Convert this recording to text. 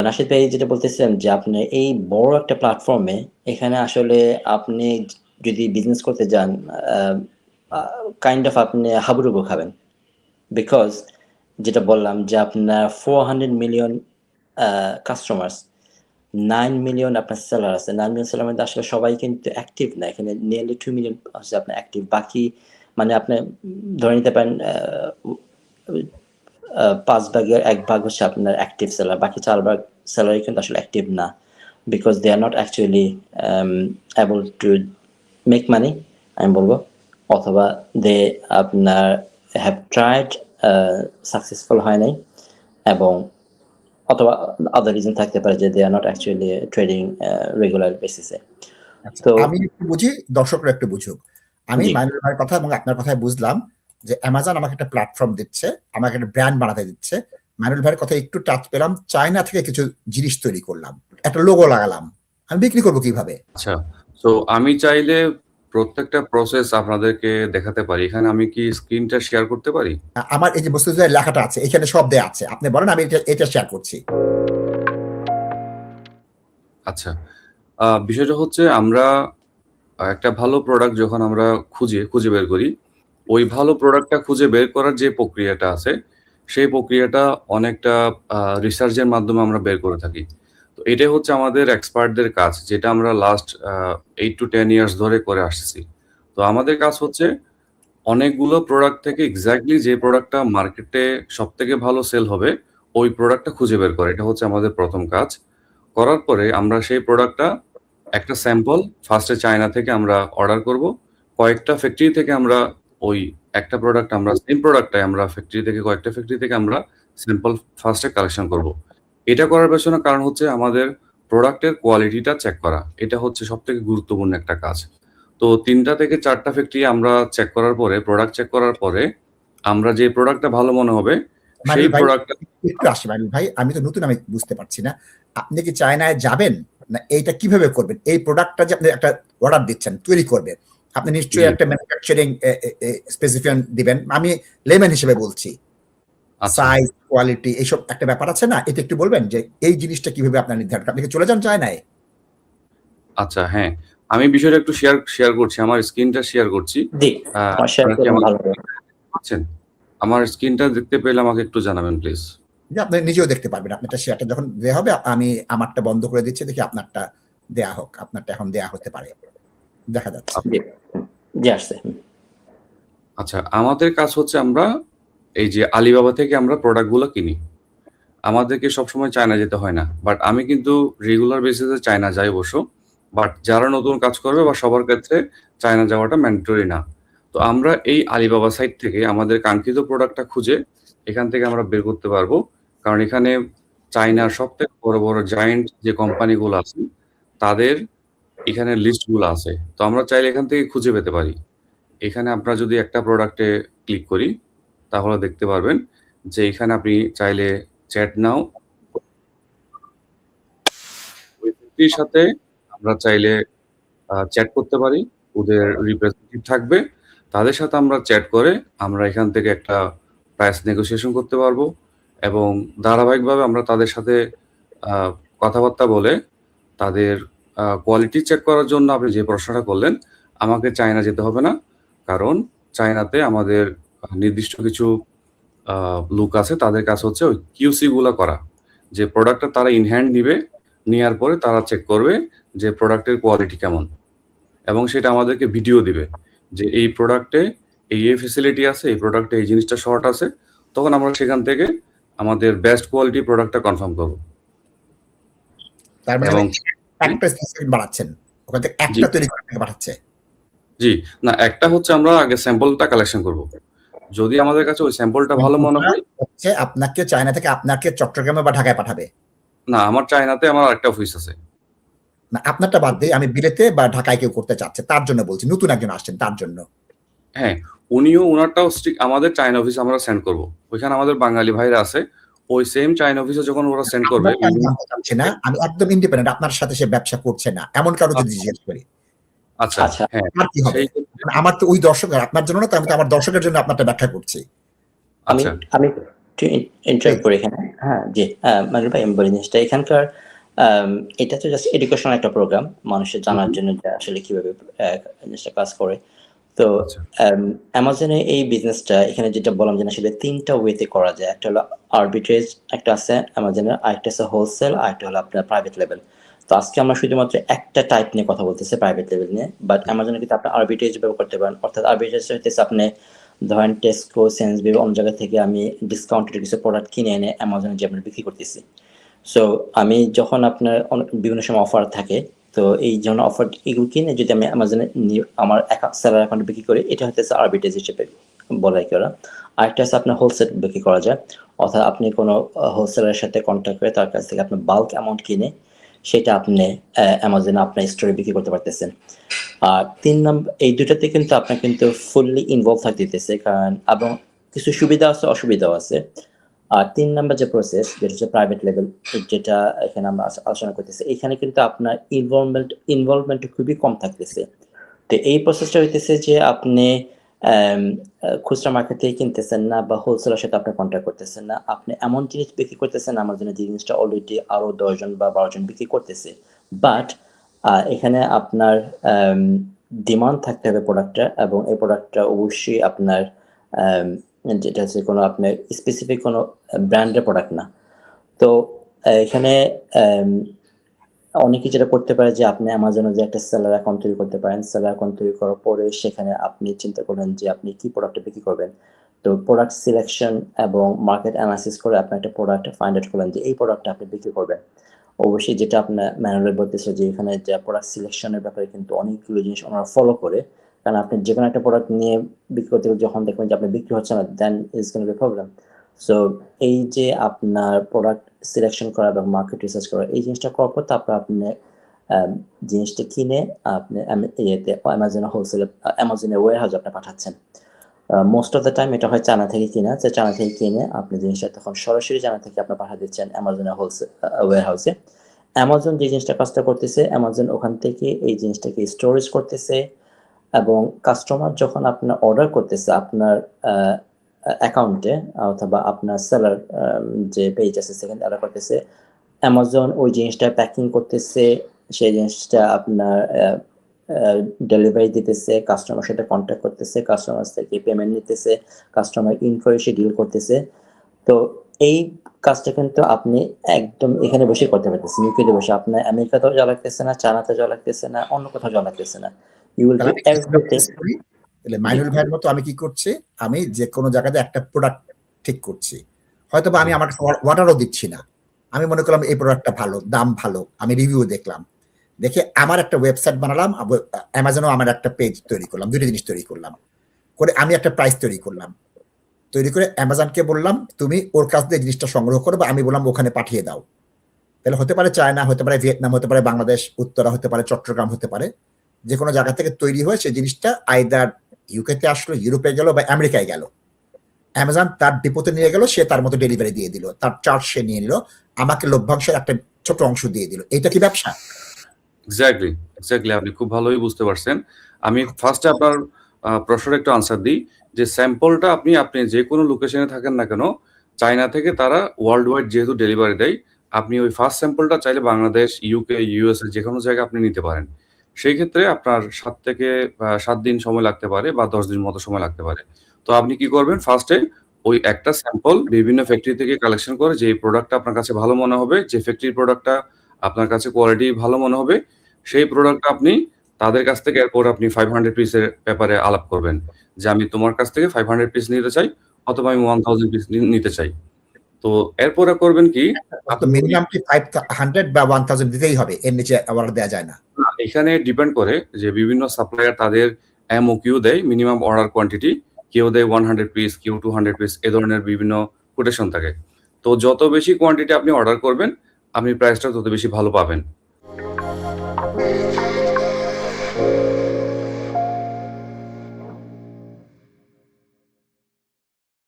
রাশিদ ভাই যেটা বলতেছিলাম যে আপনি এই বড় একটা প্ল্যাটফর্মে এখানে আসলে আপনি যদি বিজনেস করতে যান কাইন্ড অফ আপনি হাবুডুবু খাবেন বিকজ যেটা বললাম যে আপনার 400 মিলিয়ন কাস্টমার্স 9 মিলিয়ন আপনার সেলার আছে 9 মিলিয়ন সেলার মধ্যে আসলে সবাই কিন্তু অ্যাক্টিভ না এখানে নিয়ারলি 2 মিলিয়ন হচ্ছে আপনার অ্যাক্টিভ বাকি মানে আপনি ধরে নিতে পারেন 5 ভাগের 1 ভাগ হচ্ছে আপনার অ্যাক্টিভ সেলার বাকি 4 ভাগ সেলারই কিন্তু আসলে অ্যাক্টিভ না because they are not actually able to make money আমি বলবো অথবা দে আপনার হ্যাভ ট্রাইড সাকসেসফুল হয় নাই এবং অথবা আদার রিজন থাকতে পারে যে they are not actually trading regular বেসিসে। তো আমি একটু বুঝি, দর্শকরা একটু বুঝুক। আমি মাইনুল ভাইয়ের কথা এবং আপনার কথায় বুঝলাম যে অ্যামাজন আমাকে একটা প্ল্যাটফর্ম দিচ্ছে, আমাকে একটা ব্র্যান্ড বানাতে দিচ্ছে। মাইনুল ভাইয়ের কথা একটু টাচ পেলাম, চায়না থেকে কিছু জিনিস তৈরি করলাম, একটা লোগো লাগালাম, আমি বিক্রি করবো কিভাবে? আচ্ছা, তো আমি চাইলে প্রত্যেকটা প্রসেস আপনাদেরকে দেখাতে পারি। এখানে আমি কি স্ক্রিনটা শেয়ার করতে পারি? আমার এই যে বস্তু লেখাটা আছে এখানে সব দেয়া আছে, আপনি বলেন, আমি এটা শেয়ার করছি। আচ্ছা, বিষয়টা হচ্ছে আমরা একটা ভালো প্রোডাক্ট যখন আমরা খুঁজে বের করি, ওই ভালো প্রোডাক্টটা খুঁজে বের করার যে প্রক্রিয়াটা আছে, সেই প্রক্রিয়াটা অনেকটা রিসার্চের মাধ্যমে আমরা বের করে থাকি। তো এটাই হচ্ছে আমাদের এক্সপার্টদের কাজ, যেটা আমরা লাস্ট 8 to 10 ইয়ার্স ধরে করে আসছি। তো আমাদের কাজ হচ্ছে অনেকগুলো প্রোডাক্ট থেকে এক্স্যাক্টলি যে প্রোডাক্টটা মার্কেটে সবথেকে ভালো সেল হবে, ওই প্রোডাক্টটা খুঁজে বের করা। এটা হচ্ছে আমাদের প্রথম কাজ। করার পরে আমরা সেই প্রোডাক্টটা একটা স্যাম্পল ফার্স্টে চায়না থেকে আমরা অর্ডার করব। কয়েকটা ফ্যাক্টরি থেকে আমরা ওই একটা প্রোডাক্ট আমরা সেম প্রোডাক্টটাই আমরা কয়েকটা ফ্যাক্টরি থেকে আমরা স্যাম্পল ফার্স্টে কালেকশন করব। এটা করার পেছনে কারণ হচ্ছে আমাদের প্রোডাক্টের কোয়ালিটিটা চেক করা। এটা হচ্ছে সবথেকে গুরুত্বপূর্ণ একটা কাজ। তো ৩টা থেকে ৪টা ফ্যাক্টরি আমরা চেক করার পরে, প্রোডাক্ট চেক করার পরে আমরা যে প্রোডাক্টটা ভালো মনে হবে সেই প্রোডাক্টটা একটু আসি মাইনুল ভাই, আমি তো নতুন, আমি বুঝতে পারছি না আপনি কি চায়নায় যাবেন না এইটা কিভাবে করবেন? এই প্রোডাক্টটা যে আপনি একটা অর্ডার দিচ্ছেন, তৈরি করবেন, আপনি নিশ্চয়ই একটা ম্যানুফ্যাকচারিং স্পেসিফিকেশন দিবেন। আমি লেম্যান হিসেবে বলছি, সাইজ, কোয়ালিটি, এইসব একটা ব্যাপার আছে না, এটা একটু বলবেন যে এই জিনিসটা কিভাবে আপনার নির্ধারণ করেন? আপনি কি চলে যান চায়নায়? আচ্ছা, হ্যাঁ, আমি বিষয়টা একটু শেয়ার করছি। আমার স্ক্রিনটা শেয়ার করছি। আমার স্ক্রিনটা দেখতে পেলে আমাকে একটু জানাবেন প্লিজ। যে আপনি নিজেও দেখতে পারবেন, আপনারটা শেয়ারটা যখন দেয়া হবে, আমি আমারটা বন্ধ করে দিচ্ছি, দেখি আপনারটা দেয়া হোক। আপনারটা এখন দেয়া হতে পারে, দেখা যাচ্ছে। আচ্ছা, আমাদের কাজ হচ্ছে আমরা এই যে আলিবাবা থেকে আমরা প্রোডাক্টগুলো কিনি। আমাদেরকে সবসময় চায়না যেতে হয় না, বাট আমি কিন্তু রেগুলার বেসিসে চায়না যাই অবশ্য। বাট যারা নতুন কাজ করবে বা সবার ক্ষেত্রে চায়না যাওয়াটা ম্যান্ডেটরি না। তো আমরা এই আলিবাবা সাইট থেকে আমাদের কাঙ্ক্ষিত প্রোডাক্টটা খুঁজে এখান থেকে আমরা বের করতে পারবো। কারণ এখানে চায়নার সবথেকে বড় বড় জায়ান্ট যে কোম্পানিগুলো আছে তাদের এখানে লিস্টগুলো আছে। তো আমরা চাইলে এখান থেকে খুঁজে পেতে পারি। এখানে আপনারা যদি একটা প্রোডাক্টে ক্লিক করি তাহলে দেখতে পারবেন যে এখানে আপনি চাইলে চ্যাট নাও, ওই ব্যক্তির সাথে আমরা চাইলে চ্যাট করতে পারি। ওদের রিপ্রেজেন্টেটিভ থাকবে, তাদের সাথে আমরা চ্যাট করে আমরা এখান থেকে একটা প্রাইস নেগোসিয়েশন করতে পারবো এবং ধারাবাহিকভাবে আমরা তাদের সাথে কথাবার্তা বলে তাদের কোয়ালিটি চেক করার জন্য আপনি যে প্রশ্নটা করলেন, আমাকে চায়না যেতে হবে না। কারণ চায়নাতে আমাদের নির্দিষ্ট কিছু লোক আছে, তাদের কাছে হচ্ছে ওই কিউসি গুলা করা, যে প্রোডাক্টটা তারা ইন হ্যান্ড নিবে, নেওয়ার পরে তারা চেক করবে যে প্রোডাক্টের কোয়ালিটি কেমন এবং সেটা আমাদেরকে ভিডিও দিবে যে এই প্রোডাক্টে এই ফ্যাসিলিটি আছে, এই প্রোডাক্টে এই জিনিসটা শর্ট আছে। তখন আমরা সেখান থেকে আমাদের বেস্ট কোয়ালিটি প্রোডাক্টটা কনফার্ম করব। তার মানে একটা স্পেসিফিক বানাচ্ছেন, ওখান থেকে একটা তৈরি করে পাঠাচ্ছে? জি, না, একটা হচ্ছে আমরা আগে স্যাম্পলটা কালেকশন করব। যদি আমাদের কাছে ওই স্যাম্পলটা ভালো মনে হয়, হচ্ছে আপনাকে চায়না থেকে আপনাকে চট্টগ্রামে বা ঢাকায় পাঠাবে? না, আমার চায়নাতে আমার একটা অফিস আছে। না, আপনারটা বাদ দিয়ে আমি বিলেতে বা ঢাকায় কেউ করতে চাচ্ছে, তার জন্য বলছি, নতুন একজন আসছেন তার জন্য। হ্যাঁ, উনিও ওনারটাও আমাদের চায়না অফিস আমরা সেন্ড করব। ওইখানে আমাদের বাঙালি ভাইরা আছে, ওই সেম চায়না অফিসে যখন ওরা সেন্ড করবে, না, আমি একদম ইন্ডিপেন্ডেন্ট, আপনার সাথে সে ব্যবসা করছে না এমন কারো যদি জিজ্ঞেস করি, আচ্ছা, হ্যাঁ, আমার কি হবে? আমার তো ওই দর্শক, আপনার জন্য না, তো আমি তো আমার দর্শকের জন্য আপনারটা ব্যাখ্যা করছি। আমি একটু ইন্টারাপ্ট করি এখানে। হ্যাঁ, জি। মানিক ভাই আমি বলি জিনিসটা এখানকার এটা তো জাস্ট এডুকেশনাল একটা প্রোগ্রাম মানুষের জানার জন্য যে আসলে কিভাবে জিনিসটা কাজ করে। তো আচ্ছা অ্যামাজনে এই বিজনেসটা এখানে যেটা বললাম যে আসলে ৩ টা ওয়েতে করা যায়। একটা হলো আর্বিট্রেজ, একটা আছে অ্যামাজনের, আরেকটা আছে হোলসেল, আরেকটা হলো আপনার প্রাইভেট লেভেল। তো আজকে আমরা শুধুমাত্র একটা টাইপ নিয়ে কথা বলতেছি প্রাইভেট লেভেল নিয়ে। বাট অ্যামাজনে কিন্তু আপনি আর্বিট্রেজ ব্যবহার করতে পারেন। অর্থাৎ আর্বিট্রেজ হইতেছে আপনি ধরেন টেস্কো, সেন্সবি অন্য জায়গা থেকে আমি ডিসকাউন্টেড কিছু প্রোডাক্ট কিনে এনে অ্যামাজনে যে আমরা বিক্রি করতেছি। সো আমি যখন আপনার বিভিন্ন সময় অফার থাকে, তো এই জন্য অফার এগুলো কিনে যদি আমি অ্যামাজনে আমার সেলার অ্যাকাউন্টে বিক্রি করি, এটা হচ্ছে আরবিট্রেজ হিসেবে বলা হয় ওরা। আরেকটা আছে আপনার হোলসেল বিক্রি করা যায়, অর্থাৎ আপনি কোনো হোলসেলারের সাথে কন্ট্যাক্ট করে তার কাছ থেকে আপনি বাল্ক অ্যামাউন্ট কিনে সেটা আপনি অ্যামাজনে আপনার স্টোরে বিক্রি করতে পারতেছেন। আর ৩ নম্বর এই দুটাতে কিন্তু আপনার কিন্তু ফুললি ইনভলভ থাকতে দিতেছে, কারণ এবং কিছু সুবিধা আছে অসুবিধাও আছে। আর ৩ নাম্বার যে প্রসেস যেটা হচ্ছে প্রাইভেট লেভেল, যেটা এখানে আমরা আলোচনা করতেছি, এখানে কিন্তু আপনার ইনভলভমেন্ট খুবই কম থাকতেছে। তো এই প্রসেসটা হইতেছে যে আপনি খুচরা মার্কেট থেকে কিনতেছেন না বা হোলসেলের সাথে আপনি কন্ট্যাক্ট করতেছেন না, আপনি এমন জিনিস বিক্রি করতেছেন আমার জন্য যে জিনিসটা অলরেডি আরো ১০ জন বা ১২ জন বিক্রি করতেছে। বাট এখানে আপনার ডিমান্ড থাকতে হবে প্রোডাক্টটা, এবং এই প্রোডাক্টটা অবশ্যই আপনার যেটা হচ্ছে কোনো আপনার স্পেসিফিক কোনো ব্র্যান্ডের প্রোডাক্ট না। তো এখানে অনেকে যেটা করতে পারে যে আপনি অ্যামাজনে যে একটা সেলার অ্যাকাউন্ট তৈরি করতে পারেন। সেলার অ্যাকাউন্ট তৈরি করার পরে সেখানে আপনি চিন্তা করবেন যে আপনি কি প্রোডাক্টটা বিক্রি করবেন। তো প্রোডাক্ট সিলেকশন এবং মার্কেট অ্যানালাইসিস করে আপনি একটা প্রোডাক্ট ফাইন্ড আউট করলেন যে এই প্রোডাক্টটা আপনি বিক্রি করবেন। অবশ্যই যেটা আপনার ম্যানুয়ালে বলতেছে যে এখানে যে প্রোডাক্ট সিলেকশনের ব্যাপারে কিন্তু অনেকগুলো জিনিস ওনারা ফলো করে। কারণ আপনি যেকোনো একটা প্রোডাক্ট নিয়ে বিক্রি করতে গেলে যখন দেখবেন যে আপনার বিক্রি হচ্ছে না, then is gonna be problem. So এই যে আপনার প্রোডাক্ট সিলেকশন করা এবং মার্কেট রিসার্চ করা, এই জিনিসটা করার পর তারপর আপনি জিনিসটা কিনে আপনি ইয়েতে অ্যামাজনে হোলসেলে অ্যামাজনের ওয়্যারহাউসে আপনি পাঠাচ্ছেন। মোস্ট অফ দ্য টাইম এটা হয় চায়না থেকে কিনা, যে চায়না থেকে কিনে আপনি জিনিসটা তখন সরাসরি চায়না থেকে আপনি পাঠা দিচ্ছেন অ্যামাজনের হোলসেল ওয়্যারহাউসে। অ্যামাজন যে জিনিসটা কাজটা করতেছে, অ্যামাজন ওখান থেকে এই জিনিসটাকে স্টোরেজ করতেছে, এবং কাস্টমার যখন আপনার অর্ডার করতেছে আপনার অ্যাকাউন্টে অথবা আপনার সেলার যে পেজ আছে সেখানে অর্ডার করতেছে, অ্যামাজন ওই জিনিসটা প্যাকিং করতেছে, সেই জিনিসটা আপনার ডেলিভারি দিতেছে, কাস্টমার সাথে কন্ট্যাক্ট করতেছে, কাস্টমার থেকে পেমেন্ট নিতেছে, কাস্টমার ইনফো এসে ডিল করতেছে। তো এই কাজটা কিন্তু আপনি একদম এখানে বসে করতে পারতেছেন, ইউকেতে বসে। আপনার আমেরিকাতেও যাওয়া লাগতেছে না, চায়নাতে যাওয়া লাগতেছে না, অন্য কোথাও যাওয়া লাগতেছে না। You will do everything. তাহলে মাইনুল ভাইয়ের মতো আমি কি করছি, আমি যে কোনো জায়গাতে একটা প্রোডাক্ট ঠিক করছি, হয়তো বা আমি আমার অর্ডারও দিচ্ছি না, আমি মনে করলাম এই প্রোডাক্টটা ভালো, দাম ভালো, আমি রিভিউ দেখলাম, দেখে আমার একটা ওয়েবসাইট বানালাম, অ্যামাজনেও আমার একটা পেজ তৈরি করলাম, দুটো জিনিস তৈরি করলাম, করে আমি একটা প্রাইস তৈরি করলাম, তৈরি করে অ্যামাজনকে বললাম তুমি ওর কাছ দিয়ে জিনিসটা সংগ্রহ করো, বা আমি বললাম ওখানে পাঠিয়ে দাও। তাহলে হতে পারে চায়না, হতে পারে ভিয়েতনাম, হতে পারে বাংলাদেশ, উত্তরা হতে পারে, চট্টগ্রাম হতে পারে, যে কোনো জায়গা থেকে তৈরি হয়ে সেই জিনিসটা আইদার ইউকেতে আসলো, ইউরোপে গেল, বা আমেরিকায় গেল, অ্যামাজন তার ডিপোতে নিয়ে গেল, সে তার মতো ডেলিভারি দিয়ে দিল, তার চার্জ সে নিয়ে নিল, আমাকে লভ্যাংশের একটা ছোট অংশ দিয়ে দিল। এটা কি ব্যবসা? এক্স্যাক্টলি আপনি খুব ভালোই বুঝতে পারছেন। আমি ফার্স্টে আপনার প্রশ্নের একটু আনসার দিই যে স্যাম্পলটা আপনি যে কোনো লোকেশনে থাকেন না কেন, চায়না থেকে তারা ওয়ার্ল্ড ওয়াইড যেহেতু ডেলিভারি দেয়, আপনি ওই ফার্স্ট স্যাম্পলটা চাইলে বাংলাদেশ, ইউকে, ইউএসএ যে কোনো জায়গায় আপনি নিতে পারেন। সেই ক্ষেত্রে আপনার 7 থেকে 7 দিন সময় লাগতে পারে বা 10 দিন মতো সময় লাগতে পারে। তো আপনি কি করবেন, ফার্স্টে ওই একটা স্যাম্পল বিভিন্ন ফ্যাক্টরি থেকে কালেকশন করে, যে প্রোডাক্টটা আপনার কাছে ভালো মনে হবে, যে ফ্যাক্টরির প্রোডাক্টটা আপনার কাছে কোয়ালিটি ভালো মনে হবে, সেই প্রোডাক্টটা আপনি তাদের কাছ থেকে এরপর আপনি 500 পিসের ব্যাপারে আলাপ করবেন যে আমি তোমার কাছ থেকে 500 পিস নিতে চাই, অথবা আমি 1000 পিস নিতে চাই। তো এরপরে করবেন কি, মিনিমাম কি 500 বা 1000 দিতেই হবে, এর নিচে অর্ডার দেওয়া যায় না? এখানে ডিপেন্ড করে যে বিভিন্ন সাপ্লায়ার তাদের এমওকিউ দেয়, মিনিমাম অর্ডার কোয়ান্টিটি, কেউ দেয় 100 পিস, কেউ 200 পিস, এ ধরনের বিভিন্ন কোটেশন থাকে। তো যত বেশি কোয়ান্টিটি আপনি অর্ডার করবেন, আপনি প্রাইসটা তত বেশি ভালো পাবেন।